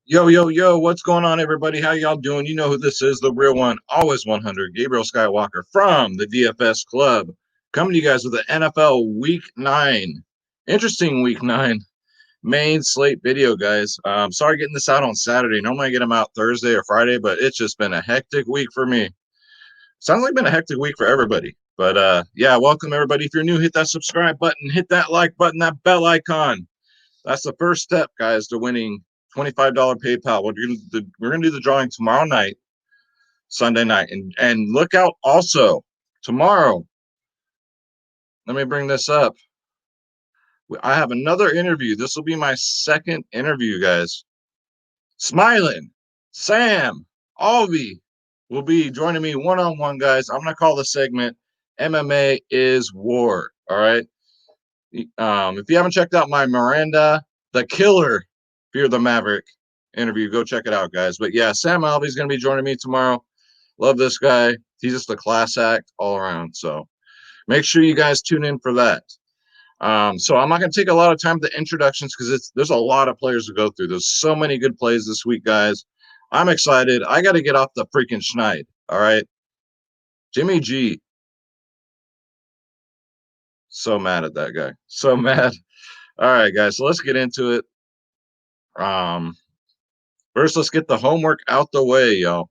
Yo, yo, yo, what's going on, everybody? How y'all doing? You know who this is, the real one, always 100, Gabriel Skywalker from the DFS Club, coming to you guys with the NFL Week 9. Interesting Week 9 main slate video, guys. Sorry getting this out on Saturday. Normally I get them out Thursday or Friday, but it's just been a hectic week for me. Sounds like been a hectic week for everybody. But yeah, welcome, everybody. If you're new, hit that subscribe button, hit that like button, that bell icon. That's the first step, guys, to winning $25 PayPal. We're gonna do the drawing tomorrow night, Sunday night, and look out also tomorrow. Let me bring this up. I have another interview. This will be my second interview, guys. Smiling Sam Alvey will be joining me one-on-one, guys. I'm gonna call the segment "MMA is War." All right. If you haven't checked out my Miranda the Killer Fear the Maverick interview, go check it out, guys. But yeah, Sam Alvey's going to be joining me tomorrow. Love this guy. He's just a class act all around. So make sure you guys tune in for that. So I'm not going to take a lot of time with the introductions because there's a lot of players to go through. There's so many good plays this week, guys. I'm excited. I got to get off the freaking schneid. All right. Jimmy G. So mad at that guy. So mad. All right, guys. So let's get into it. First, let's get the homework out the way, y'all.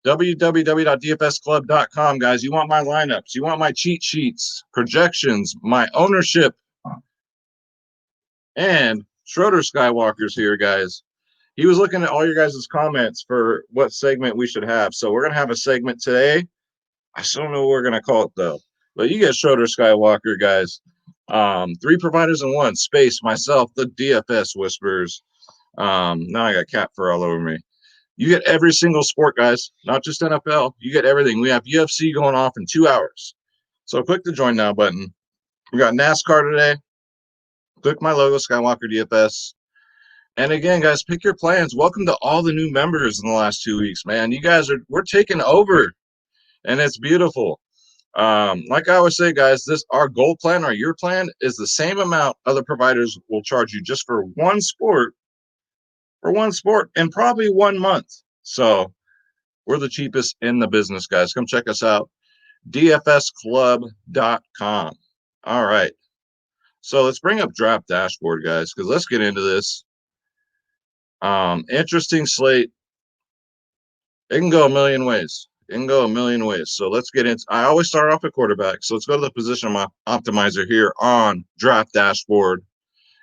www.dfsclub.com, guys. You want my lineups, you want my cheat sheets, projections, my ownership, and Schroeder Skywalker's here, guys. He was looking at all your guys' comments for what segment we should have. So we're going to have a segment today. I still don't know what we're going to call it, though. But you get Schroeder Skywalker, guys. Three providers in one. Space, myself, the DFS Whispers. Now I got cat fur all over me. You get every single sport, guys, not just NFL. You get everything. We have UFC going off in 2 hours. So click the join now button. We got NASCAR today. Click my logo, Skywalker DFS. And again, guys, pick your plans. Welcome to all the new members in the last 2 weeks, man. You guys we're taking over, and it's beautiful. Like I always say, guys, our gold plan or your plan is the same amount other providers will charge you just for one sport and probably 1 month. So we're the cheapest in the business, guys. Come check us out. DFSclub.com. All right. So let's bring up Draft Dashboard, guys, because let's get into this. Interesting slate. It can go a million ways. So let's get into. I always start off at quarterback. So let's go to the position optimizer here on Draft Dashboard.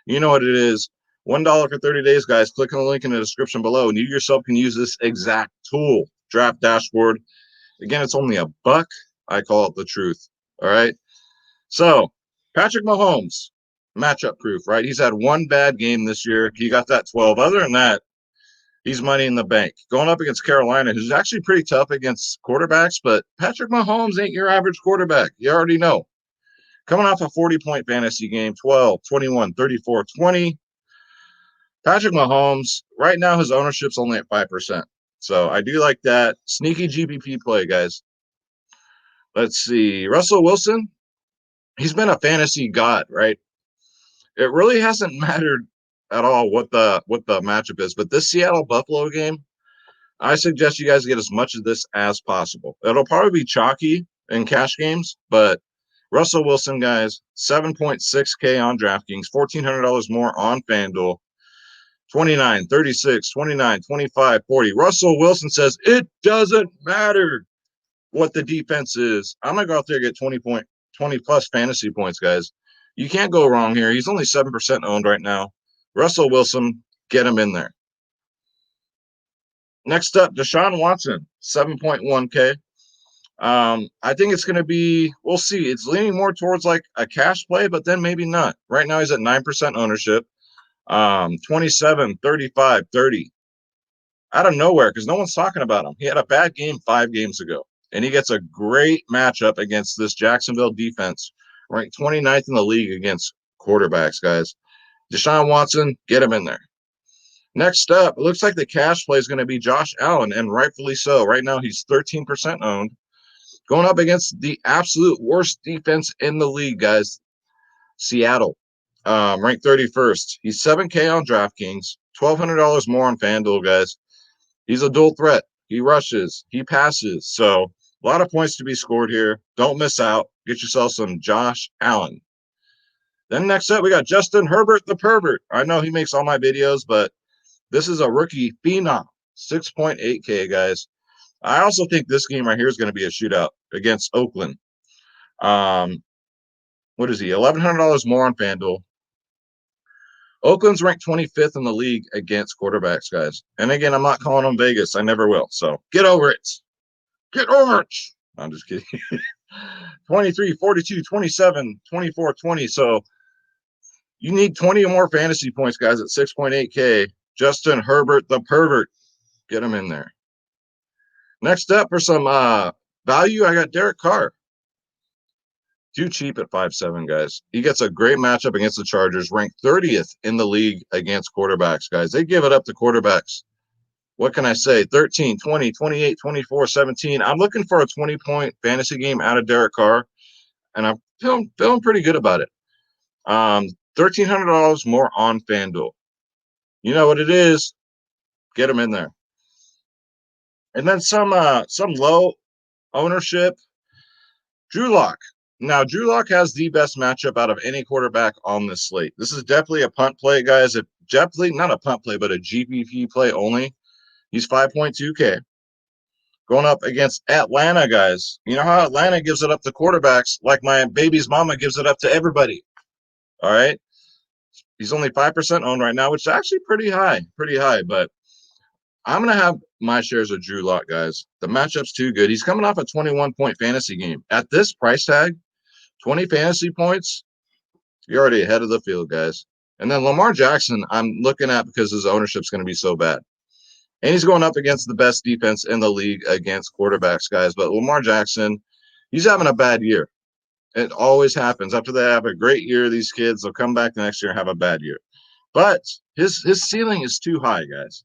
You know what it is. $1 for 30 days, guys. Click on the link in the description below, and you yourself can use this exact tool, Draft Dashboard. Again, it's only $1. I call it the truth. All right. So Patrick Mahomes, matchup proof, right? He's had one bad game this year. He got that 12. Other than that, he's money in the bank. Going up against Carolina, who's actually pretty tough against quarterbacks, but Patrick Mahomes ain't your average quarterback. You already know. Coming off a 40-point fantasy game, 12, 21, 34, 20. Patrick Mahomes, right now, his ownership's only at 5%. So I do like that. Sneaky GPP play, guys. Let's see. Russell Wilson, he's been a fantasy god, right? It really hasn't mattered at all what the matchup is, but this Seattle Buffalo game, I suggest you guys get as much of this as possible. It'll probably be chalky in cash games, but Russell Wilson, guys, 7.6K on DraftKings, $1,400 more on FanDuel, 29, 36, 29, 25, 40. Russell Wilson says it doesn't matter what the defense is. I'm going to go out there and get 20 plus fantasy points, guys. You can't go wrong here. He's only 7% owned right now. Russell Wilson, get him in there. Next up, Deshaun Watson, 7.1K. I think it's going to be, we'll see. It's leaning more towards like a cash play, but then maybe not. Right now, he's at 9% ownership. 27, 35, 30. Out of nowhere, because no one's talking about him. He had a bad game 5 games ago, and he gets a great matchup against this Jacksonville defense, ranked 29th in the league against quarterbacks, guys. Deshaun Watson, get him in there. Next up, it looks like the cash play is going to be Josh Allen, and rightfully so. Right now, he's 13% owned. Going up against the absolute worst defense in the league, guys. Seattle, ranked 31st. He's 7K on DraftKings, $1,200 more on FanDuel, guys. He's a dual threat. He rushes. He passes. So a lot of points to be scored here. Don't miss out. Get yourself some Josh Allen. Then next up, we got Justin Herbert the pervert. I know he makes all my videos, but this is a rookie phenom. 6.8K, guys. I also think this game right here is going to be a shootout against Oakland. What is he? $1,100 more on FanDuel. Oakland's ranked 25th in the league against quarterbacks, guys. And again, I'm not calling them Vegas. I never will. So get over it. Get over it. I'm just kidding. 23, 42, 27, 24, 20. So you need 20 or more fantasy points, guys, at 6.8K. Justin Herbert, the pervert. Get him in there. Next up for some value, I got Derek Carr. Too cheap at 5'7", guys. He gets a great matchup against the Chargers, ranked 30th in the league against quarterbacks, guys. They give it up to quarterbacks. What can I say? 13, 20, 28, 24, 17. I'm looking for a 20-point fantasy game out of Derek Carr, and I'm feeling pretty good about it. $1,300 more on FanDuel. You know what it is. Get them in there. And then some low ownership. Drew Lock. Now, Drew Lock has the best matchup out of any quarterback on this slate. This is definitely a punt play, guys. Definitely not a punt play, but a GPP play only. He's 5.2K. Going up against Atlanta, guys. You know how Atlanta gives it up to quarterbacks like my baby's mama gives it up to everybody. All right? He's only 5% owned right now, which is actually pretty high. But I'm going to have my shares of Drew Lock, guys. The matchup's too good. He's coming off a 21-point fantasy game. At this price tag, 20 fantasy points, you're already ahead of the field, guys. And then Lamar Jackson, I'm looking at because his ownership's going to be so bad. And he's going up against the best defense in the league against quarterbacks, guys. But Lamar Jackson, he's having a bad year. It always happens. After they have a great year, these kids, they'll come back the next year and have a bad year. But his ceiling is too high, guys.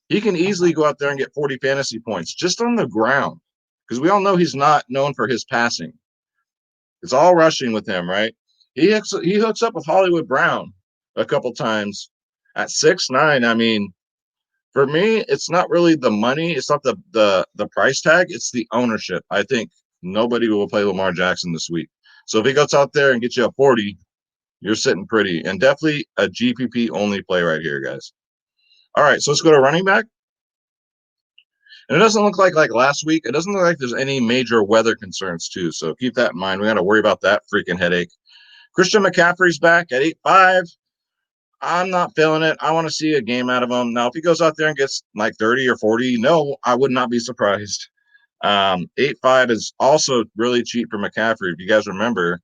He can easily go out there and get 40 fantasy points just on the ground because we all know he's not known for his passing. It's all rushing with him, right? He hooks up with Hollywood Brown a couple times at 6'9". I mean, for me, it's not really the money. It's not the price tag. It's the ownership. I think nobody will play Lamar Jackson this week. So if he goes out there and gets you a 40, you're sitting pretty. And definitely a GPP only play right here, guys. All right, so let's go to running back. And it doesn't look like last week. It doesn't look like there's any major weather concerns, too. So keep that in mind. We got to worry about that freaking headache. Christian McCaffrey's back at 8.5. I'm not feeling it. I want to see a game out of him. Now, if he goes out there and gets like 30 or 40, no, I would not be surprised. 8.5 is also really cheap for McCaffrey. If you guys remember,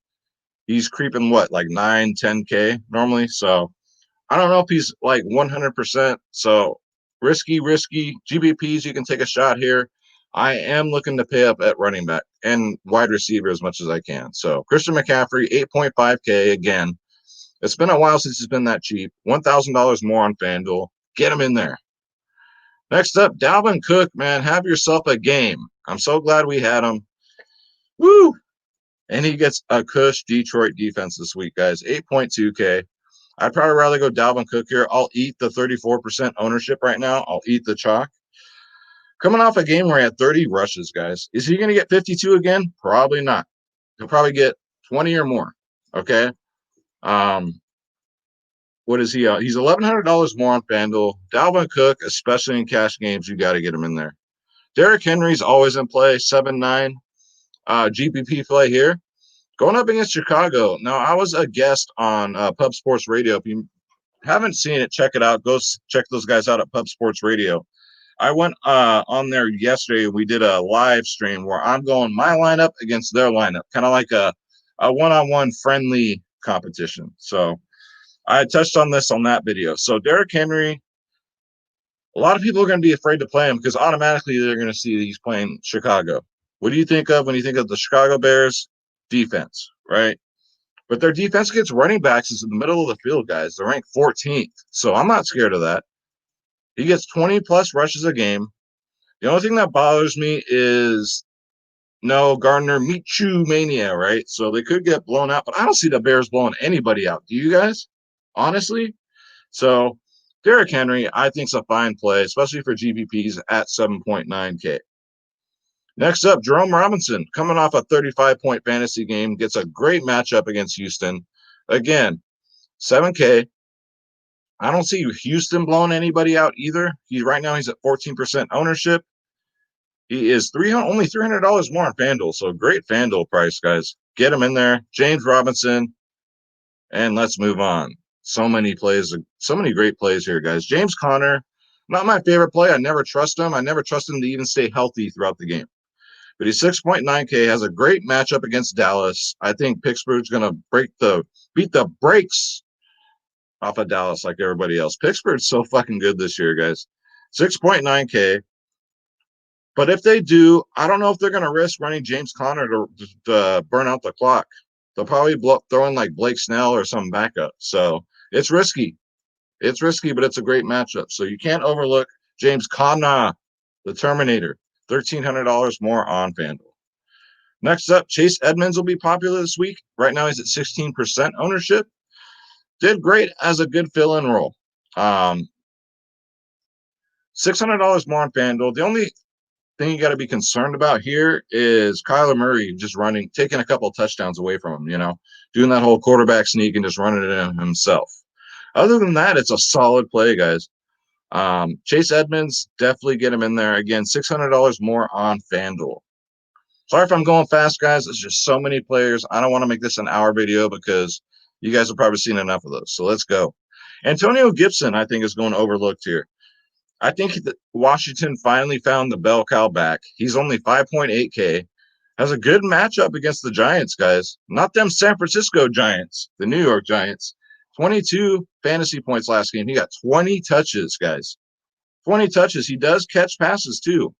he's creeping like 9, 10K normally. So I don't know if he's like 100%. So risky GBPs. You can take a shot here. I am looking to pay up at running back and wide receiver as much as I can. So Christian McCaffrey, 8.5K again. It's been a while since he's been that cheap. $1,000 more on FanDuel. Get him in there. Next up, Dalvin Cook, man, have yourself a game. I'm so glad we had him. Woo! And he gets a cush Detroit defense this week, guys. 8.2K. I'd probably rather go Dalvin Cook here. I'll eat the 34% ownership right now. I'll eat the chalk. Coming off a game where he had 30 rushes, guys. Is he going to get 52 again? Probably not. He'll probably get 20 or more. Okay. What is he? He's $1,100 more on FanDuel. Dalvin Cook, especially in cash games, you got to get him in there. Derrick Henry's always in play, 7.9 GPP play here. Going up against Chicago. Now, I was a guest on Pub Sports Radio. If you haven't seen it, check it out. Go check those guys out at Pub Sports Radio. I went on there yesterday. We did a live stream where I'm going my lineup against their lineup, kind of like a one-on-one friendly competition. So I touched on this on that video. So Derrick Henry, a lot of people are going to be afraid to play him because automatically they're going to see he's playing Chicago. What do you think of when you think of the Chicago Bears defense, right? But their defense against running backs is in the middle of the field, guys. They're ranked 14th. So I'm not scared of that. He gets 20-plus rushes a game. The only thing that bothers me is no Gardner Minshew mania, right? So they could get blown out, but I don't see the Bears blowing anybody out. Do you guys? Honestly? So Derrick Henry, I think, is a fine play, especially for GPPs at 7.9K. Next up, Jerome Robinson, coming off a 35-point fantasy game, gets a great matchup against Houston. Again, 7K. I don't see Houston blowing anybody out either. Right now he's at 14% ownership. He is only $300 more on FanDuel, so great FanDuel price, guys. Get him in there. James Robinson, and let's move on. So many plays, so many great plays here, guys. James Conner, not my favorite play. I never trust him. I never trust him to even stay healthy throughout the game. But he's 6.9K, has a great matchup against Dallas. I think Pittsburgh's going to beat the brakes off of Dallas like everybody else. Pittsburgh's so fucking good this year, guys. 6.9K. But if they do, I don't know if they're going to risk running James Conner to burn out the clock. They'll probably throw in like Blake Snell or some backup. So it's risky. It's risky, but it's a great matchup. So you can't overlook James Conner, the Terminator. $1,300 more on FanDuel. Next up, Chase Edmonds will be popular this week. Right now he's at 16% ownership. Did great as a good fill-in role. $600 more on FanDuel. The only thing you got to be concerned about here is Kyler Murray just taking a couple of touchdowns away from him, doing that whole quarterback sneak and just running it in himself. Other than that, it's a solid play, guys. Chase Edmonds, definitely get him in there. Again, $600 more on FanDuel. Sorry if I'm going fast, guys. There's just so many players. I don't want to make this an hour video because you guys have probably seen enough of those. So let's go. Antonio Gibson, I think, is going overlooked here. I think that Washington finally found the bell cow back. He's only 5.8K. Has a good matchup against the Giants, guys. Not them San Francisco Giants, the New York Giants. 22 fantasy points last game. He got 20 touches, guys. 20 touches. He does catch passes, too.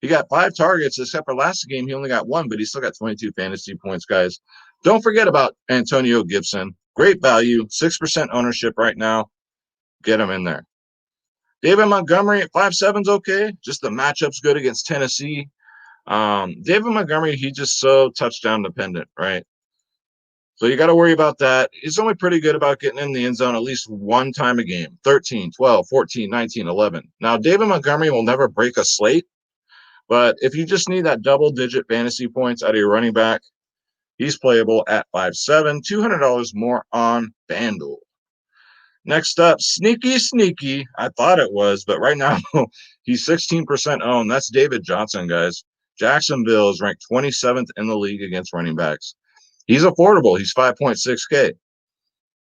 He got 5 targets, except for last game, he only got 1, but he still got 22 fantasy points, guys. Don't forget about Antonio Gibson. Great value, 6% ownership right now. Get him in there. David Montgomery at 5.7 is okay. Just the matchup's good against Tennessee. David Montgomery, he's just so touchdown dependent, right? So you got to worry about that. He's only pretty good about getting in the end zone at least one time a game. 13, 12, 14, 19, 11. Now, David Montgomery will never break a slate. But if you just need that double-digit fantasy points out of your running back, he's playable at 5.7, $200 more on FanDuel. Next up, sneaky. I thought it was, but right now he's 16% owned. That's David Johnson, guys. Jacksonville is ranked 27th in the league against running backs. He's affordable. He's 5.6K.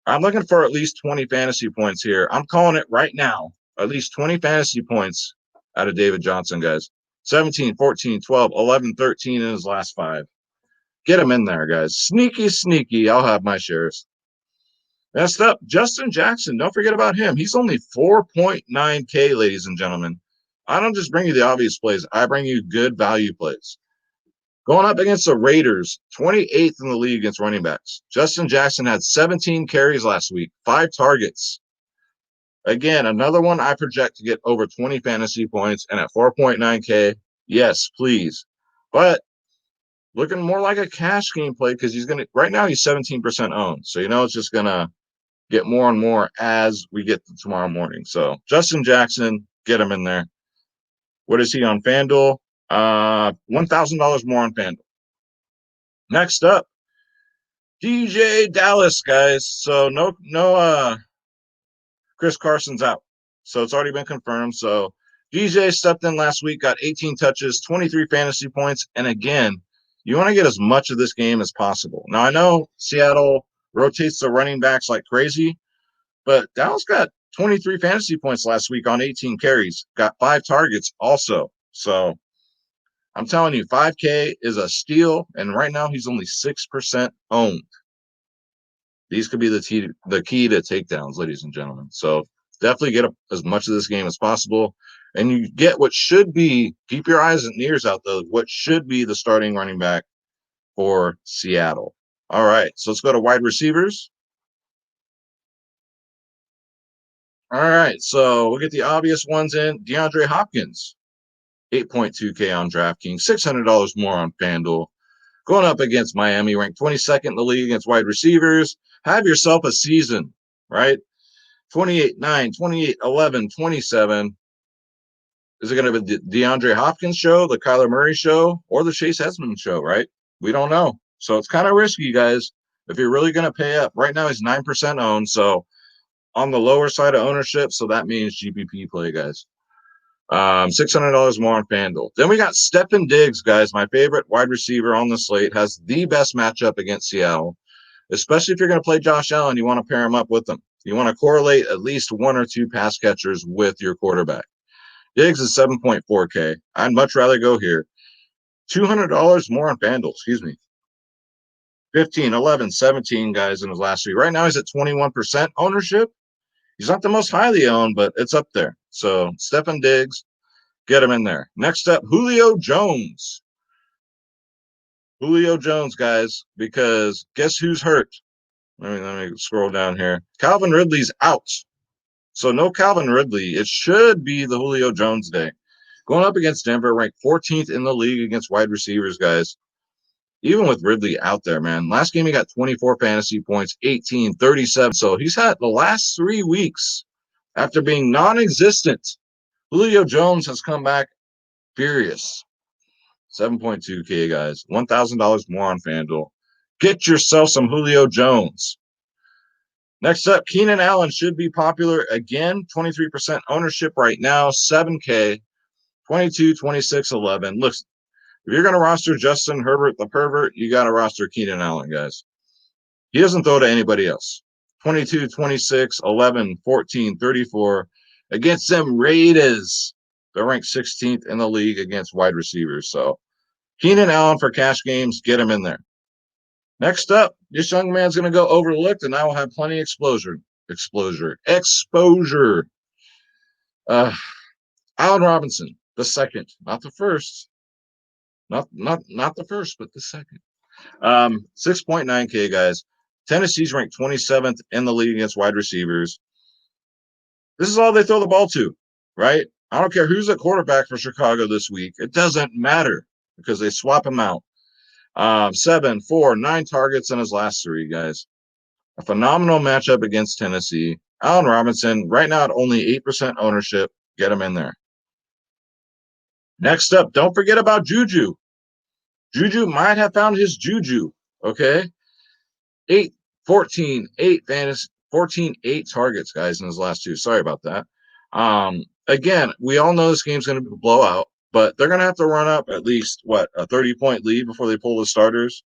I'm looking for at least 20 fantasy points here. I'm calling it right now. At least 20 fantasy points out of David Johnson, guys. 17, 14, 12, 11, 13 in his last 5. Get him in there, guys. Sneaky. I'll have my shares. Next up, Justin Jackson. Don't forget about him. He's only 4.9K, ladies and gentlemen. I don't just bring you the obvious plays. I bring you good value plays. Going up against the Raiders, 28th in the league against running backs. Justin Jackson had 17 carries last week, 5 targets. Again, another one I project to get over 20 fantasy points, and at 4.9K, yes, please. But looking more like a cash game play because right now he's 17% owned. So it's just gonna get more and more as we get to tomorrow morning. So Justin Jackson, get him in there. What is he on FanDuel? $1,000 more on FanDuel. Next up, DJ Dallas, guys. So no Chris Carson's out. So it's already been confirmed. So DJ stepped in last week, got 18 touches, 23 fantasy points. And again, you want to get as much of this game as possible. Now, I know Seattle rotates the running backs like crazy, but Dallas got 23 fantasy points last week on 18 carries, got 5 targets also. So I'm telling you, 5K is a steal. And right now he's only 6% owned. These could be the key to takedowns, ladies and gentlemen. So definitely get as much of this game as possible. And you get what should be, keep your eyes and ears out, though, what should be the starting running back for Seattle. All right, so let's go to wide receivers. All right, so we'll get the obvious ones in. DeAndre Hopkins, 8.2K on DraftKings, $600 more on FanDuel. Going up against Miami, ranked 22nd in the league against wide receivers. Have yourself a season, right? 28, 9, 28, 11, 27. Is it going to be the DeAndre Hopkins show, the Kyler Murray show, or the Chase Edmonds show, right? We don't know. So it's kind of risky, guys. If you're really going to pay up, right now he's 9% owned. So on the lower side of ownership. So that means GPP play, guys. $600 more on FanDuel. Then we got Stephen Diggs, guys. My favorite wide receiver on the slate, has the best matchup against Seattle, especially if you're going to play Josh Allen. You want to pair him up with him. You want to correlate at least one or two pass catchers with your quarterback. Diggs is 7.4K. I'd much rather go here. $200 more on FanDuel. Excuse me. 15, 11, 17 guys in his last three. Right now he's at 21% ownership. He's not the most highly owned, but it's up there. So Stephen Diggs, get him in there. Next up, Julio Jones. Julio Jones, guys, because guess who's hurt? Let me scroll down here. Calvin Ridley's out. So no Calvin Ridley. It should be the Julio Jones day. Going up against Denver, ranked 14th in the league against wide receivers, guys. Even with Ridley out there, man. Last game he got 24 fantasy points, 18, 37. So he's had the last 3 weeks after being non-existent. Julio Jones has come back furious. 7.2K, guys. $1,000 more on FanDuel. Get yourself some Julio Jones. Next up, Keenan Allen should be popular again. 23% ownership right now. 7K. 22, 26, 11. Look, if you're going to roster Justin Herbert, the pervert, you got to roster Keenan Allen, guys. He doesn't throw to anybody else. 22, 26, 11, 14, 34. Against them Raiders. They're ranked 16th in the league against wide receivers. So Keenan Allen for cash games, get him in there. Next up, this young man's going to go overlooked, and I will have plenty of exposure. Allen Robinson, the second, not the first. Not the first, but the second. 6.9K, guys. Tennessee's ranked 27th in the league against wide receivers. This is all they throw the ball to, right? I don't care who's at quarterback for Chicago this week. It doesn't matter because they swap him out. 7, 4, 9 targets in his last 3, guys. A phenomenal matchup against Tennessee. Allen Robinson, right now at only 8% ownership. Get him in there. Next up, don't forget about Juju. Juju might have found his Juju, okay? 8, 14, 8 fantasy, 14, 8 targets, guys, in his last 2. Sorry about that. Again, we all know this game's going to be a blowout, but they're going to have to run up at least, a 30-point lead before they pull the starters.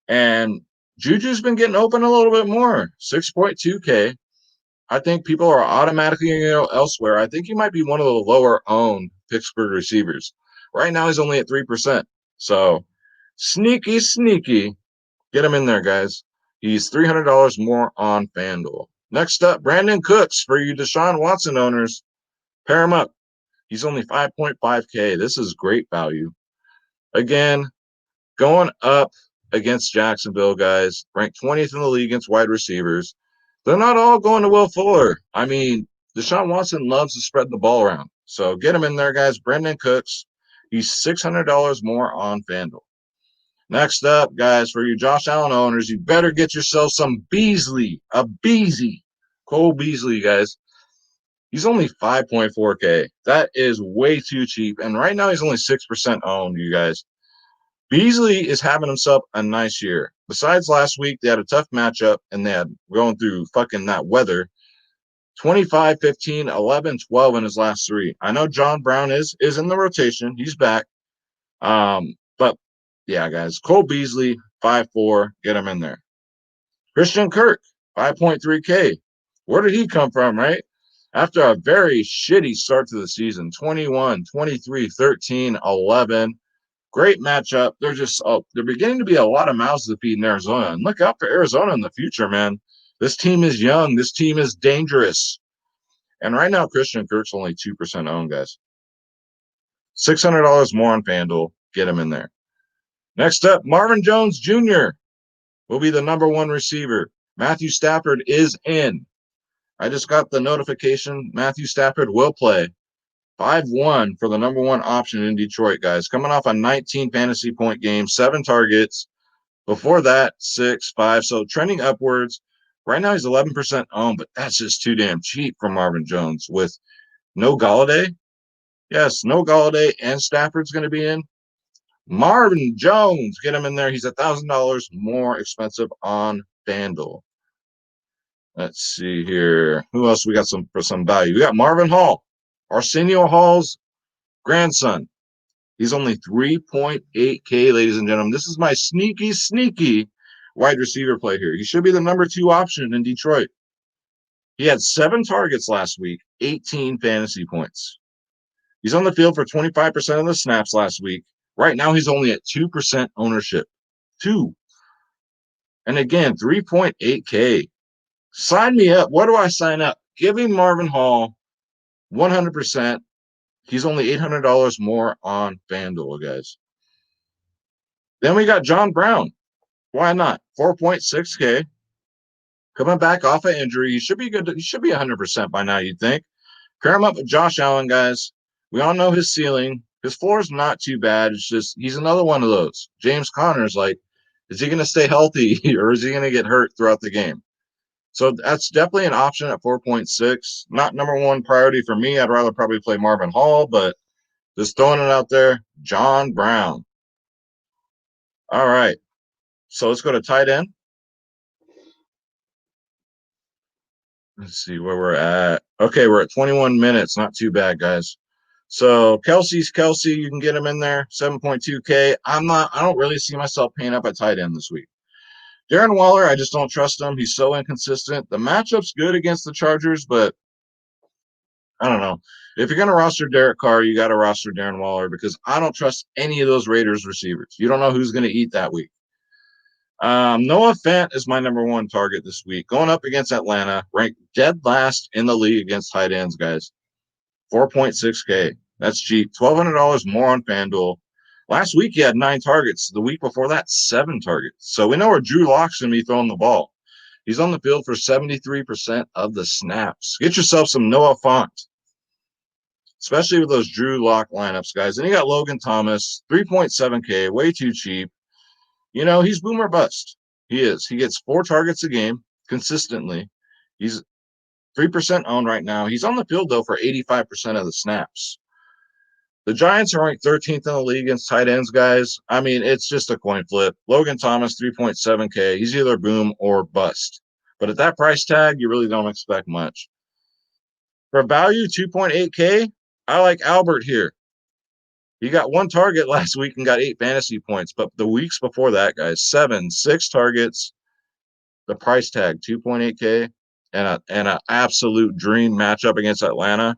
And Juju's been getting open a little bit more, 6.2K. I think people are automatically going to go elsewhere. I think he might be one of the lower-owned Pittsburgh receivers. Right now, he's only at 3%. So, sneaky. Get him in there, guys. He's $300 more on FanDuel. Next up, Brandon Cooks for you Deshaun Watson owners. Pair him up. He's only 5.5K. This is great value. Again, going up against Jacksonville, guys. Ranked 20th in the league against wide receivers. They're not all going to Will Fuller. I mean, Deshaun Watson loves to spread the ball around. So get him in there, guys. Brandon Cooks. He's $600 more on FanDuel. Next up, guys, for you Josh Allen owners, you better get yourself some Beasley, Cole Beasley, guys. He's only 5.4K. That is way too cheap. And right now he's only 6% owned, you guys. Beasley is having himself a nice year. Besides last week, they had a tough matchup, and they had going through fucking that weather. 25, 15, 11, 12 in his last 3. I know John Brown is in the rotation. He's back. But yeah, guys, Cole Beasley, 5.4, get him in there. Christian Kirk, 5.3K. Where did he come from, right? After a very shitty start to the season, 21, 23, 13, 11. Great matchup. They're beginning to be a lot of mouths to feed in Arizona. And look out for Arizona in the future, man. This team is young. This team is dangerous. And right now, Christian Kirk's only 2% owned, guys. $600 more on FanDuel. Get him in there. Next up, Marvin Jones Jr. will be the number 1 receiver. Matthew Stafford is in. I just got the notification. Matthew Stafford will play. 5-1 for the number 1 option in Detroit, guys. Coming off a 19 fantasy point game, 7 targets. Before that, 6, 5. So trending upwards. Right now he's 11% owned, but that's just too damn cheap for Marvin Jones with no Galladay. Yes, no Galladay and Stafford's going to be in. Marvin Jones, get him in there. He's $1,000 more expensive on FanDuel. Let's see here. Who else we got for some value? We got Marvin Hall, Arsenio Hall's grandson. He's only 3.8K, ladies and gentlemen. This is my sneaky wide receiver play here. He should be the number 2 option in Detroit. He had 7 targets last week, 18 fantasy points. He's on the field for 25% of the snaps last week. Right now, he's only at 2% ownership. 2. And again, 3.8K. Sign me up. What do I sign up? Give me Marvin Hall 100%. He's only $800 more on FanDuel, guys. Then we got John Brown. Why not? 4.6K. Coming back off an injury. He should be good. He should be 100% by now, you'd think. Pair him up with Josh Allen, guys. We all know his ceiling. His floor is not too bad. It's just he's another one of those. James Conner's like, is he going to stay healthy or is he going to get hurt throughout the game? So that's definitely an option at 4.6. Not number 1 priority for me. I'd rather probably play Marvin Hall, but just throwing it out there. John Brown. All right. So let's go to tight end. Let's see where we're at. Okay, we're at 21 minutes. Not too bad, guys. So Kelsey's Kelsey. You can get him in there. 7.2K. I don't really see myself paying up at tight end this week. Darren Waller, I just don't trust him. He's so inconsistent. The matchup's good against the Chargers, but I don't know. If you're going to roster Derek Carr, you got to roster Darren Waller because I don't trust any of those Raiders receivers. You don't know who's going to eat that week. Noah Fant is my number 1 target this week. Going up against Atlanta, ranked dead last in the league against tight ends, guys. 4.6K. That's cheap. $1,200 more on FanDuel. Last week he had 9 targets. The week before that, 7 targets. So we know where Drew Lock's going to be throwing the ball. He's on the field for 73% of the snaps. Get yourself some Noah Fant, especially with those Drew Lock lineups, guys. And you got Logan Thomas, 3.7K, way too cheap. You know, he's boomer bust. He is. He gets 4 targets a game consistently. He's 3% owned right now. He's on the field, though, for 85% of the snaps. The Giants are ranked 13th in the league against tight ends, guys. I mean, it's just a coin flip. Logan Thomas, 3.7K. He's either boom or bust. But at that price tag, you really don't expect much. For value, 2.8K, I like Albert here. He got 1 target last week and got 8 fantasy points. But the weeks before that, guys, 6 targets. The price tag, 2.8K, and an absolute dream matchup against Atlanta.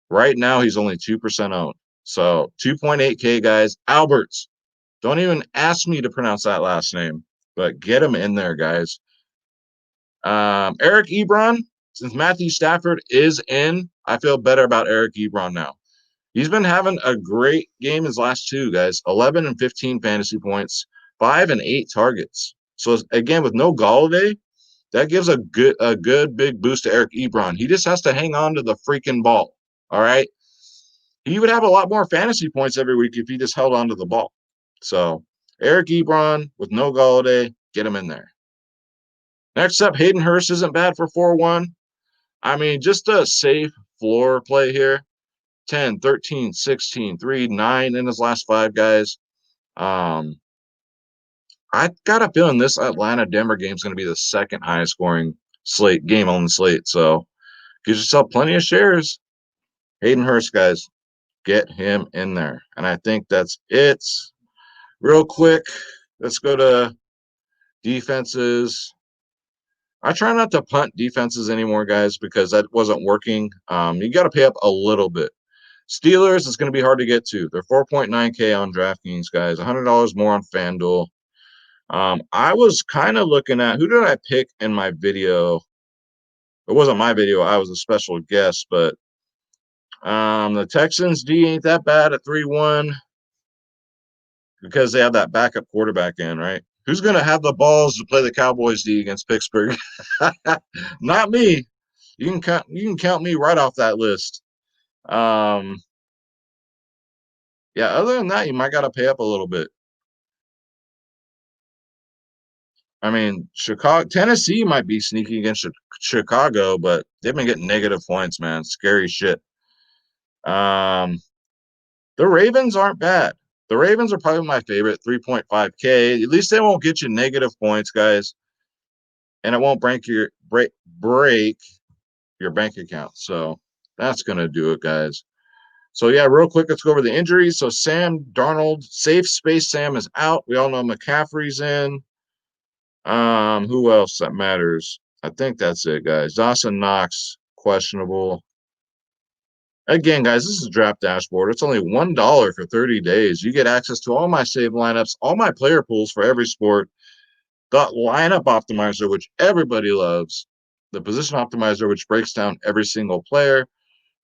Right now, he's only 2% owned. So 2.8K, guys. Alberts. Don't even ask me to pronounce that last name, but get him in there, guys. Eric Ebron, since Matthew Stafford is in, I feel better about Eric Ebron now. He's been having a great game his last 2, guys. 11 and 15 fantasy points, 5 and 8 targets. So again, with no Galladay, that gives a good big boost to Eric Ebron. He just has to hang on to the freaking ball. All right. He would have a lot more fantasy points every week if he just held on to the ball. So Eric Ebron with no Galladay, get him in there. Next up, Hayden Hurst isn't bad for 4-1. I mean, just a safe floor play here. 10, 13, 16, 3, 9 in his last 5, guys. I got a feeling this Atlanta-Denver game is going to be the second highest scoring game on the slate. So give yourself plenty of shares. Hayden Hurst, guys, get him in there. And I think that's it. Real quick, let's go to defenses. I try not to punt defenses anymore, guys, because that wasn't working. You got to pay up a little bit. Steelers, it's going to be hard to get to. They're 4.9K on DraftKings, guys. $100 more on FanDuel. I was kind of looking at, who did I pick in my video? It wasn't my video. I was a special guest, but the Texans D ain't that bad at 3-1 because they have that backup quarterback in, right? Who's going to have the balls to play the Cowboys D against Pittsburgh? Not me. You can count me right off that list. Yeah, other than that, you might got to pay up a little bit. I mean, Tennessee might be sneaky against Chicago, but they've been getting negative points, man. Scary shit. Um, the Ravens aren't bad. The Ravens are probably my favorite, 3.5K. At least they won't get you negative points, guys, and it won't break your bank account. So that's gonna do it, guys. So yeah, real quick, let's go over the injuries. So Sam Darnold, safe space. Sam is out. We all know McCaffrey's in. Who else that matters? I think that's it, guys. Dawson Knox, questionable. Again, guys, this is Draft Dashboard. It's only $1 for 30 days. You get access to all my save lineups, all my player pools for every sport, the lineup optimizer, which everybody loves, the position optimizer, which breaks down every single player,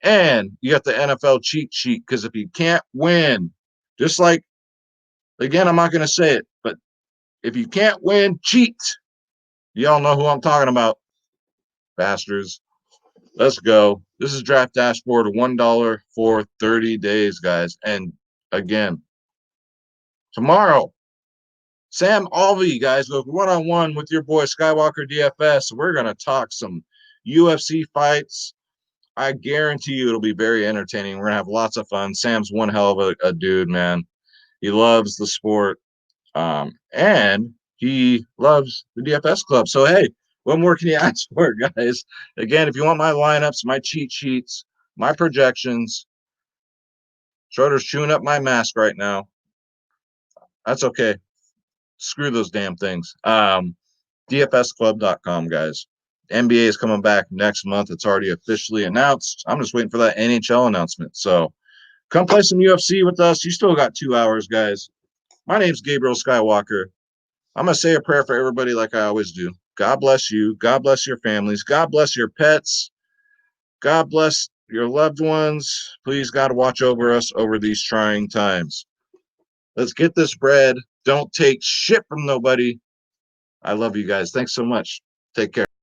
and you got the NFL cheat sheet. Because if you can't win, just like, again, I'm not going to say it, but if you can't win, cheat. Y'all know who I'm talking about, bastards. Let's go. This is Draft Dashboard, $1 for 30 days, guys. And again, tomorrow, Sam Alvey, guys, goes one-on-one with your boy Skywalker DFS. We're going to talk some UFC fights. I guarantee you it'll be very entertaining. We're going to have lots of fun. Sam's one hell of a dude, man. He loves the sport, and he loves the DFS club. So, hey, what more can you ask for, guys? Again, if you want my lineups, my cheat sheets, my projections, Schroeder's chewing up my mask right now. That's okay. Screw those damn things. DFSclub.com, guys. NBA is coming back next month. It's already officially announced. I'm just waiting for that NHL announcement. So come play some UFC with us. You still got 2 hours, guys. My name's Gabriel Skywalker. I'm going to say a prayer for everybody like I always do. God bless you. God bless your families. God bless your pets. God bless your loved ones. Please, God, watch over us over these trying times. Let's get this bread. Don't take shit from nobody. I love you guys. Thanks so much. Take care.